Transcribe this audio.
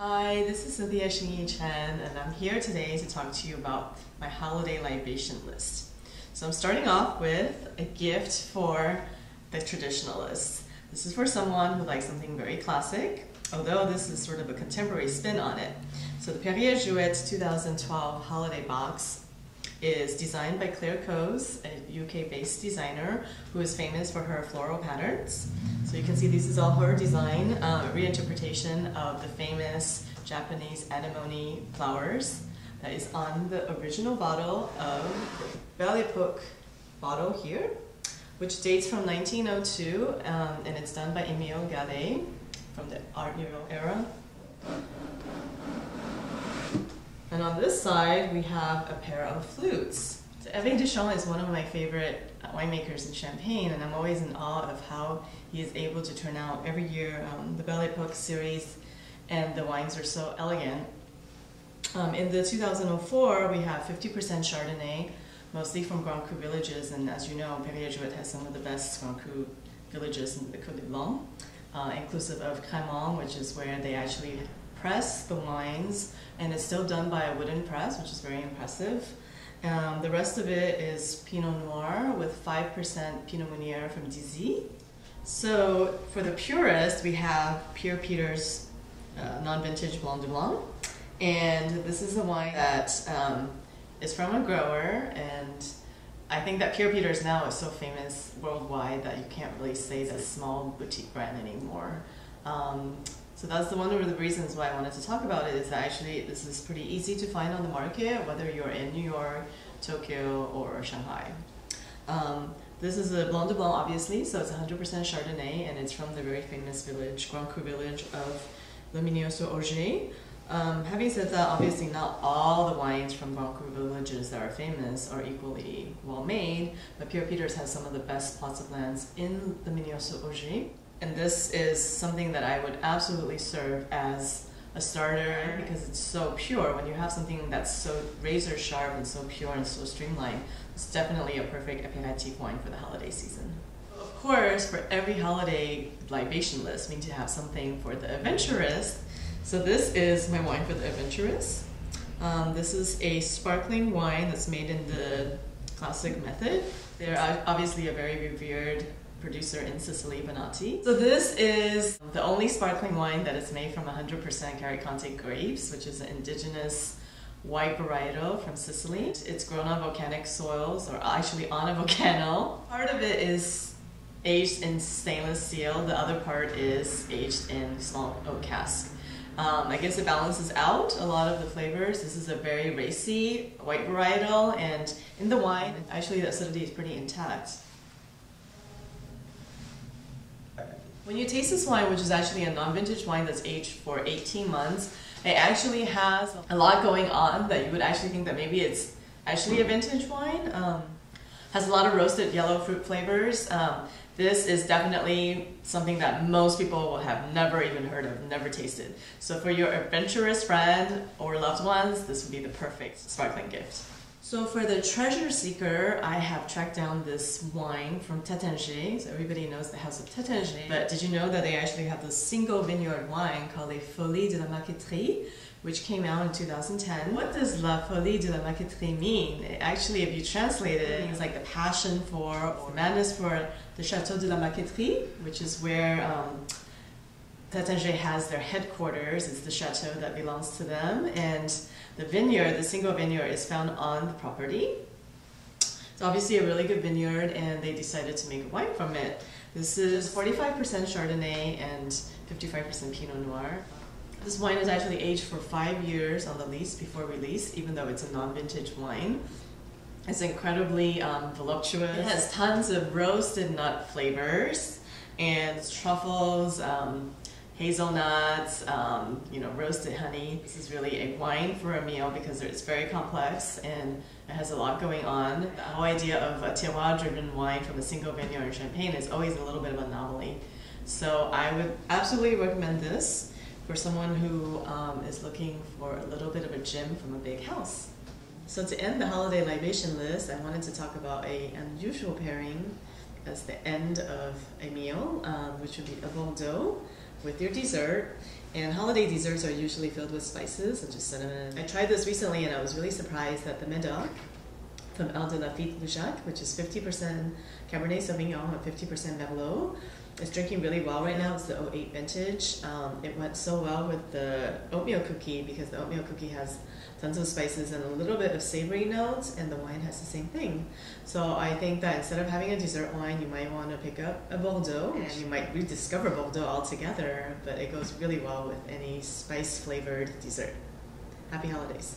Hi, this is Cynthia Sin-Yi Cheng, and I'm here today to talk to you about my holiday libation list. So I'm starting off with a gift for the traditionalists. This is for someone who likes something very classic, although this is sort of a contemporary spin on it. So the Perrier-Jouët 2012 holiday box is designed by Claire Coase, a UK-based designer who is famous for her floral patterns. So you can see this is all her design, reinterpretation of the famous Japanese anemone flowers that is on the original bottle of the Belle Epoque bottle here, which dates from 1902, and it's done by Émile Gallé from the Art Nouveau era. And on this side, we have a pair of flutes. So Hervé Duchamp is one of my favorite winemakers in Champagne, and I'm always in awe of how he is able to turn out every year the Belle Epoque series, and the wines are so elegant. In the 2004, we have 50% Chardonnay, mostly from Grand Cru villages, and as you know, Perrier-Jouët has some of the best Grand Cru villages in the Côte de Blanc, inclusive of Cravings, which is where they actually press the wines, and it's still done by a wooden press, which is very impressive. The rest of it is Pinot Noir with 5% Pinot Meunier from Dizy. So for the purist, we have Pierre Peter's non-vintage Blanc de Blanc, and this is a wine that is from a grower, and I think that Pierre Peter's now is so famous worldwide that you can't really say it's a small boutique brand anymore. So that's one of the reasons why I wanted to talk about it, is that actually this is pretty easy to find on the market, whether you're in New York, Tokyo, or Shanghai. This is a Blanc de Blanc, obviously, so it's 100% Chardonnay, and it's from the very famous village, Grand Cru village of Lamigny-sur-Orge. Having said that, obviously not all the wines from Grand Cru villages that are famous are equally well made, but Pierre Peters has some of the best plots of lands in Lamigny-sur-Orge. And this is something that I would absolutely serve as a starter because it's so pure. When you have something that's so razor sharp and so pure and so streamlined, it's definitely a perfect apéritif wine for the holiday season. Of course, for every holiday libation list, we need to have something for the adventurist. So this is my wine for the adventurist. This is a sparkling wine that's made in the classic method. They're obviously a very revered producer in Sicily, Bonatti. So this is the only sparkling wine that is made from 100% Caricante grapes, which is an indigenous white varietal from Sicily. It's grown on volcanic soils, or actually on a volcano. Part of it is aged in stainless steel, the other part is aged in small oak cask. I guess it balances out a lot of the flavors. This is a very racy white varietal, and in the wine, actually the acidity is pretty intact. When you taste this wine, which is actually a non-vintage wine that's aged for 18 months, it actually has a lot going on that you would actually think that maybe it's actually a vintage wine. Has a lot of roasted yellow fruit flavors. This is definitely something that most people will have never even heard of, never tasted. So for your adventurous friend or loved ones, this would be the perfect sparkling gift. So for the treasure seeker, I have tracked down this wine from Taittinger. So everybody knows the house of Taittinger. But did you know that they actually have this single vineyard wine called Les Folies de la Marqueterie, which came out in 2010. What does La Folie de la Marqueterie mean? Actually, if you translate it, it means like the passion for, or madness for the Chateau de la Marqueterie, which is where Taittinger has their headquarters. It's the chateau that belongs to them, and the vineyard, the single vineyard, is found on the property. It's obviously a really good vineyard, and they decided to make a wine from it. This is 45% Chardonnay and 55% Pinot Noir. This wine is actually aged for 5 years on the lease before release, even though it's a non-vintage wine. It's incredibly voluptuous. It has tons of roasted nut flavors, and truffles, hazelnuts, roasted honey. This is really a wine for a meal because it's very complex and it has a lot going on. The whole idea of a terroir-driven wine from a single vineyard in Champagne is always a little bit of a novelty. So I would absolutely recommend this for someone who is looking for a little bit of a gem from a big house. So to end the holiday libation list, I wanted to talk about an unusual pairing as the end of a meal, which would be a Bordeaux with your dessert. And holiday desserts are usually filled with spices such as cinnamon. I tried this recently and I was really surprised that the Médoc from El de la Fête de Jacques, which is 50% Cabernet Sauvignon and 50% Merlot, is drinking really well right now. It's the '08 vintage. It went so well with the oatmeal cookie because the oatmeal cookie has tons of spices and a little bit of savory notes, and the wine has the same thing. So I think that instead of having a dessert wine, you might want to pick up a Bordeaux, and you might rediscover Bordeaux altogether, but it goes really well with any spice-flavored dessert. Happy holidays.